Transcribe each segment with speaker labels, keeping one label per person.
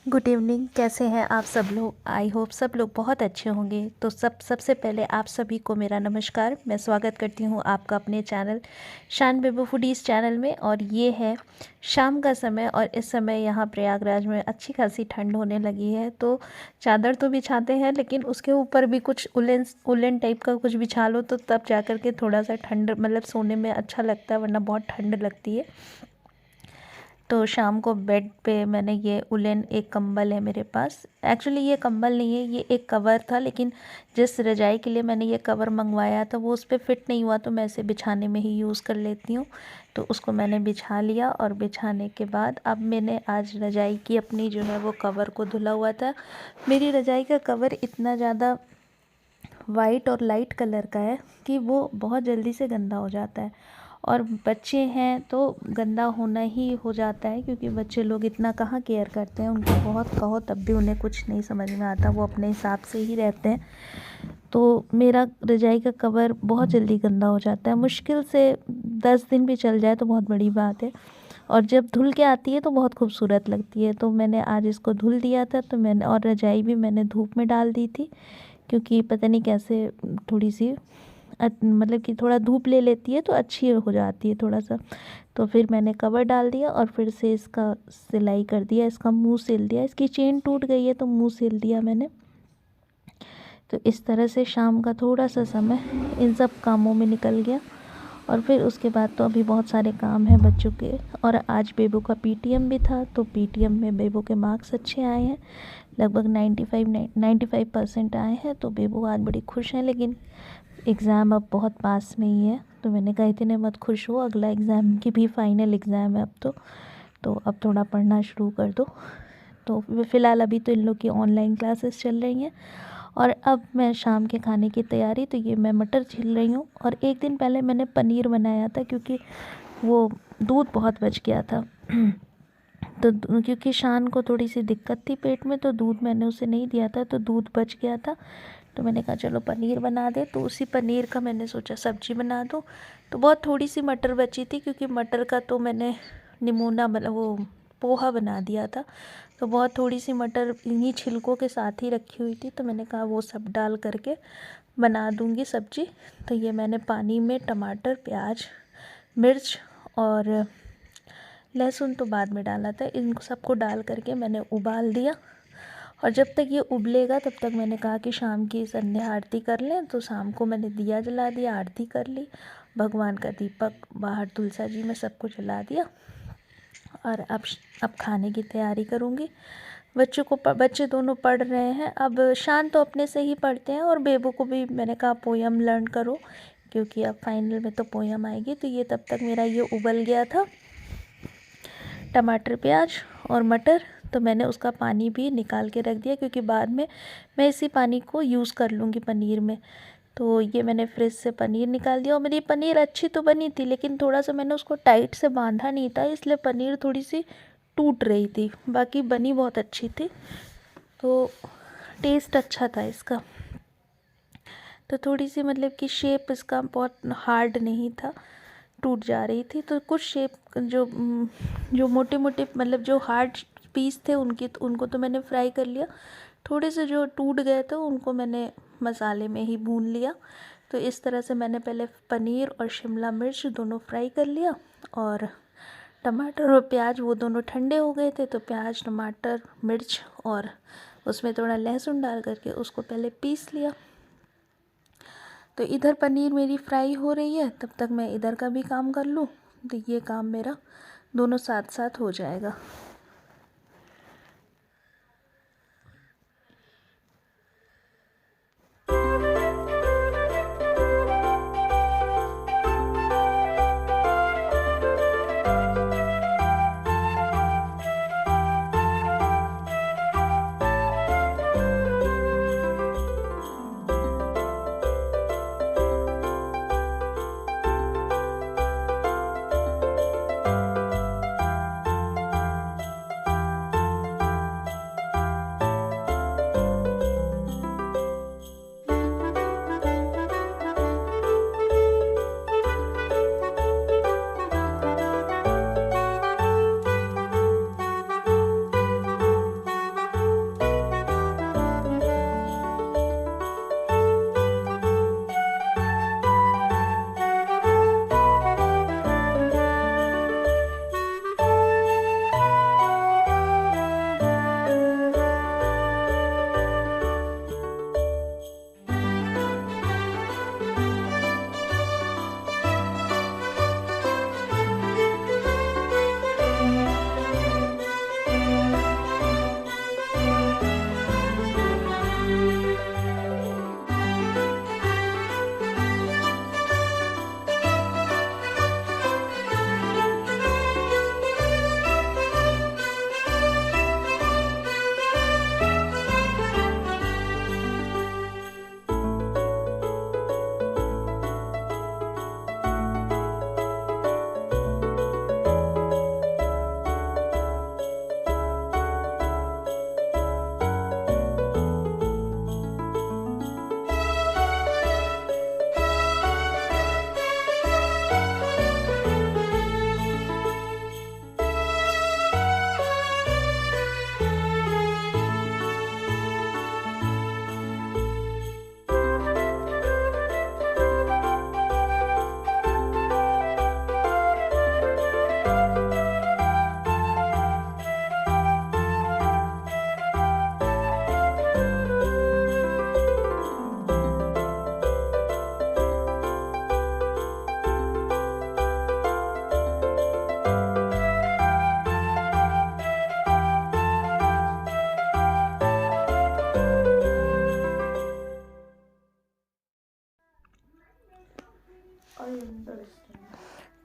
Speaker 1: Good evening. कैसे हैं आप सब लोग? आई होप सब लोग बहुत अच्छे होंगे। तो सबसे पहले आप सभी को मेरा नमस्कार। मैं स्वागत करती हूँ आपका अपने चैनल शान बेबो फूडीज़ चैनल में। और ये है शाम का समय और इस समय यहाँ प्रयागराज में अच्छी खासी ठंड होने लगी है। तो चादर तो बिछाते हैं लेकिन उसके ऊपर भी कुछ उलन टाइप का कुछ बिछा लो तो तब जा कर के थोड़ा सा ठंड मतलब सोने में अच्छा लगता है, वरना बहुत ठंड लगती है। तो शाम को बेड पे मैंने ये उलेन एक कंबल है मेरे पास। एक्चुअली ये कंबल नहीं है, ये एक कवर था, लेकिन जिस रजाई के लिए मैंने ये कवर मंगवाया था वो उस पर फिट नहीं हुआ तो मैं इसे बिछाने में ही यूज़ कर लेती हूँ। तो उसको मैंने बिछा लिया और बिछाने के बाद अब मैंने आज रजाई की अपनी जो है वो कवर को धुला हुआ था। मेरी रजाई का कवर इतना ज़्यादा वाइट और लाइट कलर का है कि वो बहुत जल्दी से गंदा हो जाता है। और बच्चे हैं तो गंदा होना ही हो जाता है, क्योंकि बच्चे लोग इतना कहाँ केयर करते हैं। उनको बहुत कहो तब भी उन्हें कुछ नहीं समझ में आता, वो अपने हिसाब से ही रहते हैं। तो मेरा रजाई का कवर बहुत जल्दी गंदा हो जाता है। मुश्किल से 10 दिन भी चल जाए तो बहुत बड़ी बात है। और जब धुल के आती है तो बहुत खूबसूरत लगती है। तो मैंने आज इसको धुल दिया था, तो मैंने और रजाई भी मैंने धूप में डाल दी थी, क्योंकि पता नहीं कैसे थोड़ी सी मतलब कि थोड़ा धूप ले लेती है तो अच्छी हो जाती है थोड़ा सा। तो फिर मैंने कवर डाल दिया और फिर से इसका सिलाई कर दिया, इसका मुंह सिल दिया। इसकी चेन टूट गई है तो मुंह सिल दिया मैंने। तो इस तरह से शाम का थोड़ा सा समय इन सब कामों में निकल गया। और फिर उसके बाद तो अभी बहुत सारे काम हैं बच्चों के। और आज बेबो का पीटीएम भी था, तो पीटीएम में बेबो के मार्क्स अच्छे आए हैं, लगभग 95% आए हैं। तो बेबो आज बड़ी खुश हैं। लेकिन एग्ज़ाम अब बहुत पास में ही है, तो मैंने कहा इतने मत खुश हो, अगला एग्ज़ाम की भी फाइनल एग्ज़ाम है अब तो अब थोड़ा पढ़ना शुरू कर दो। तो फ़िलहाल अभी तो इन लोग की ऑनलाइन क्लासेस चल रही हैं। और अब मैं शाम के खाने की तैयारी, तो ये मैं मटर छील रही हूँ। और एक दिन पहले मैंने पनीर बनाया था, क्योंकि वो दूध बहुत बच गया था। तो क्योंकि शान को थोड़ी सी दिक्कत थी पेट में, तो दूध मैंने उसे नहीं दिया था, तो दूध बच गया था। तो मैंने कहा चलो पनीर बना दे, तो उसी पनीर का मैंने सोचा सब्जी बना दूँ। तो बहुत थोड़ी सी मटर बची थी, क्योंकि मटर का तो मैंने निमोना मतलब वो पोहा बना दिया था। तो बहुत थोड़ी सी मटर इन्हीं छिलकों के साथ ही रखी हुई थी, तो मैंने कहा वो सब डाल करके बना दूँगी सब्जी। तो ये मैंने पानी में टमाटर, प्याज, मिर्च और लहसुन तो बाद में डाला था, इन सबको डाल करके मैंने उबाल दिया। और जब तक ये उबलेगा तब तक मैंने कहा कि शाम की संध्या आरती कर लें। तो शाम को मैंने दिया जला दिया, आरती कर ली, भगवान का दीपक बाहर तुलसा जी में सबको जला दिया। और अब खाने की तैयारी करूँगी। बच्चे दोनों पढ़ रहे हैं। अब शान तो अपने से ही पढ़ते हैं, और बेबू को भी मैंने कहा पोयम लर्न करो, क्योंकि अब फाइनल में तो पोयम आएगी। तो ये तब तक मेरा ये उबल गया था टमाटर, प्याज और मटर। तो मैंने उसका पानी भी निकाल के रख दिया, क्योंकि बाद में मैं इसी पानी को यूज़ कर लूँगी पनीर में। तो ये मैंने फ्रिज से पनीर निकाल दिया। और मेरी पनीर अच्छी तो बनी थी, लेकिन थोड़ा सा मैंने उसको टाइट से बांधा नहीं था, इसलिए पनीर थोड़ी सी टूट रही थी। बाकी बनी बहुत अच्छी थी, तो टेस्ट अच्छा था इसका। तो थोड़ी सी मतलब कि शेप इसका बहुत हार्ड नहीं था, टूट जा रही थी। तो कुछ शेप जो मोटे मोटे मतलब जो हार्ड पीस थे उनको तो मैंने फ्राई कर लिया। थोड़े से जो टूट गए थे उनको मैंने मसाले में ही भून लिया। तो इस तरह से मैंने पहले पनीर और शिमला मिर्च दोनों फ्राई कर लिया। और टमाटर और प्याज वो दोनों ठंडे हो गए थे, तो प्याज, टमाटर, मिर्च और उसमें थोड़ा लहसुन डाल करके उसको पहले पीस लिया। तो इधर पनीर मेरी फ्राई हो रही है, तब तक मैं इधर का भी काम कर लूँ। तो ये काम मेरा दोनों साथ साथ हो जाएगा।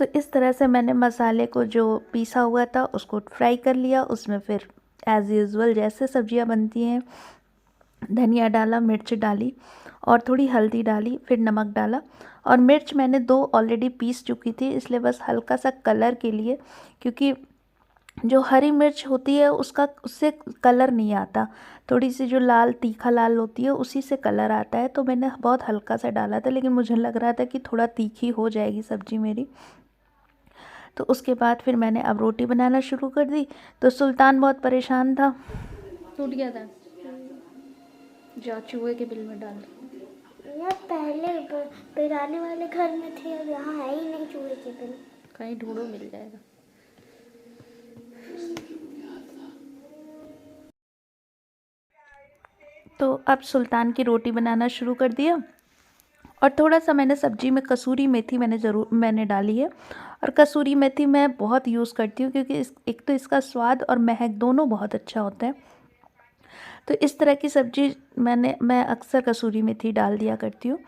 Speaker 1: तो इस तरह से मैंने मसाले को जो पीसा हुआ था उसको फ्राई कर लिया। उसमें फिर एज़ यूजुअल जैसे सब्जियां बनती हैं, धनिया डाला, मिर्च डाली और थोड़ी हल्दी डाली, फिर नमक डाला। और मिर्च मैंने 2 ऑलरेडी पीस चुकी थी, इसलिए बस हल्का सा कलर के लिए, क्योंकि जो हरी मिर्च होती है उसका उससे कलर नहीं आता, थोड़ी सी जो लाल तीखा लाल होती है उसी से कलर आता है। तो मैंने बहुत हल्का सा डाला था, लेकिन मुझे लग रहा था कि थोड़ा तीखी हो जाएगी सब्ज़ी मेरी। तो उसके बाद फिर मैंने अब रोटी बनाना शुरू कर दी। तो सुल्तान बहुत परेशान था, टूट गया था, जो चूहे के बिल में डाल
Speaker 2: यार पहले पुराने वाले घर में थे, अब यहाँ है ही नहीं चूहे के बिल।
Speaker 1: कहीं ढूंढो, मिल जाएगा। तो अब सुल्तान की रोटी बनाना शुरू कर दिया। और थोड़ा सा मैंने सब्जी में कसूरी मेथी मैंने डाली है। और कसूरी मेथी मैं बहुत यूज़ करती हूँ, क्योंकि एक तो इसका स्वाद और महक दोनों बहुत अच्छा होता है। तो इस तरह की सब्जी मैं अक्सर कसूरी मेथी डाल दिया करती हूँ।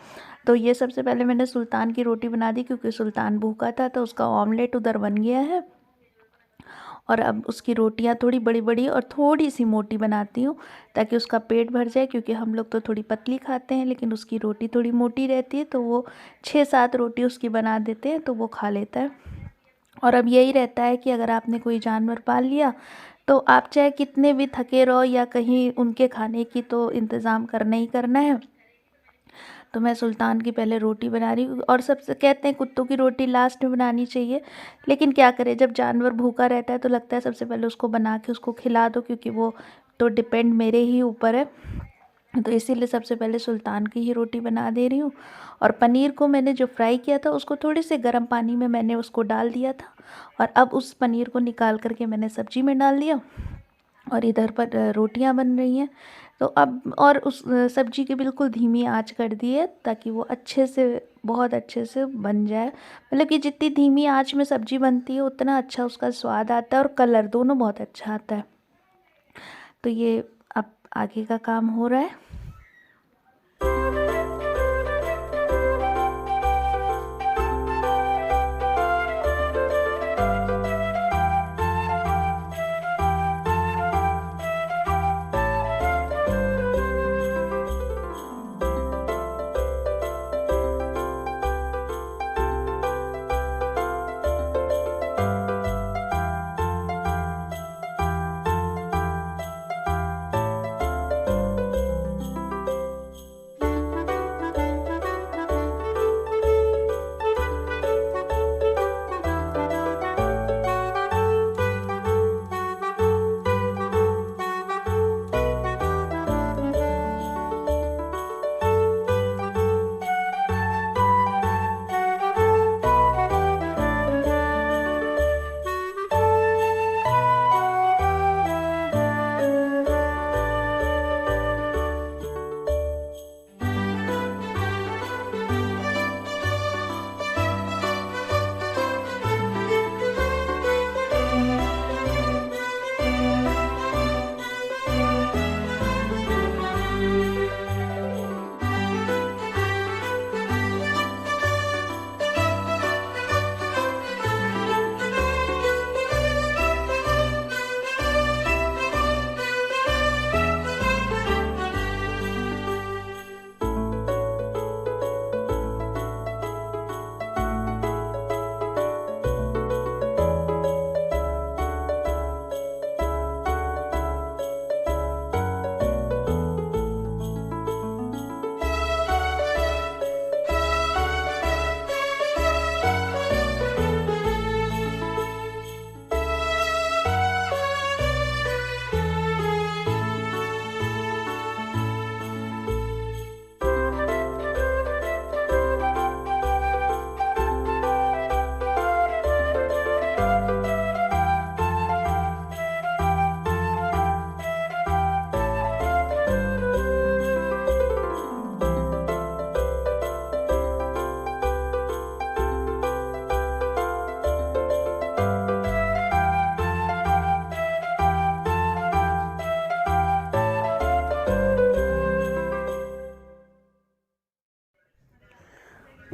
Speaker 1: तो ये सबसे पहले मैंने सुल्तान की रोटी बना दी, क्योंकि सुल्तान भूखा था, तो उसका ऑमलेट उधर बन गया है। और अब उसकी रोटियां थोड़ी बड़ी बड़ी और थोड़ी सी मोटी बनाती हूँ, ताकि उसका पेट भर जाए, क्योंकि हम लोग तो थोड़ी पतली खाते हैं, लेकिन उसकी रोटी थोड़ी मोटी रहती है, तो वो 6-7 रोटी उसकी बना देते हैं, तो वो खा लेता है। और अब यही रहता है कि अगर आपने कोई जानवर पाल लिया, तो आप चाहे कितने भी थके रहो या कहीं, उनके खाने की तो इंतज़ाम करना ही करना है। तो मैं सुल्तान की पहले रोटी बना रही हूँ। और सबसे कहते हैं कुत्तों की रोटी लास्ट में बनानी चाहिए, लेकिन क्या करें, जब जानवर भूखा रहता है तो लगता है सबसे पहले उसको बना के उसको खिला दो, क्योंकि वो तो डिपेंड मेरे ही ऊपर है। तो इसीलिए सबसे पहले सुल्तान की ही रोटी बना दे रही हूँ। और पनीर को मैंने जो फ्राई किया था उसको थोड़े से गर्म पानी में मैंने उसको डाल दिया था। और अब उस पनीर को निकाल करके मैंने सब्जी में डाल दिया। और इधर पर रोटियां बन रही हैं। तो अब और उस सब्जी की बिल्कुल धीमी आंच कर दी है, ताकि वो अच्छे से, बहुत अच्छे से बन जाए। मतलब कि जितनी धीमी आंच में सब्जी बनती है उतना अच्छा उसका स्वाद आता है और कलर दोनों बहुत अच्छा आता है। तो ये अब आगे का काम हो रहा है।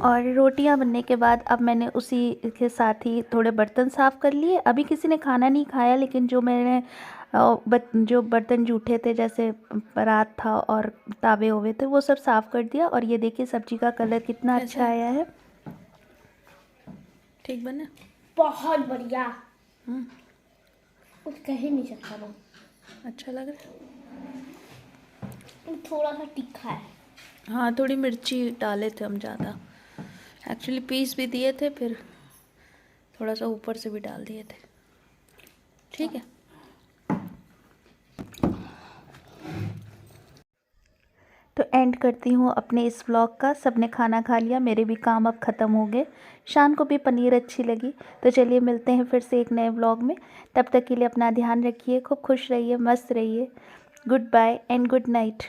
Speaker 1: और रोटियां बनने के बाद अब मैंने उसी के साथ ही थोड़े बर्तन साफ़ कर लिए। अभी किसी ने खाना नहीं खाया, लेकिन जो मैंने जो बर्तन जूठे थे, जैसे परात था और तावे हुए थे, वो सब साफ़ कर दिया। और ये देखिए सब्जी का कलर कितना अच्छा आया है। ठीक बना,
Speaker 2: बहुत बढ़िया। कुछ कह ही नहीं सकता वो।
Speaker 1: अच्छा लग रहा है।
Speaker 2: थोड़ा सा तीखा है।
Speaker 1: हाँ, थोड़ी मिर्ची डाले थे हम ज़्यादा, एक्चुअली पीस भी दिए थे, फिर थोड़ा सा ऊपर से भी डाल दिए थे। ठीक है। तो एंड करती हूँ अपने इस व्लॉग का। सबने खाना खा लिया, मेरे भी काम अब ख़त्म हो गए। शान को भी पनीर अच्छी लगी। तो चलिए मिलते हैं फिर से एक नए व्लॉग में। तब तक के लिए अपना ध्यान रखिए, खूब खुश रहिए, मस्त रहिए। Goodbye and good night.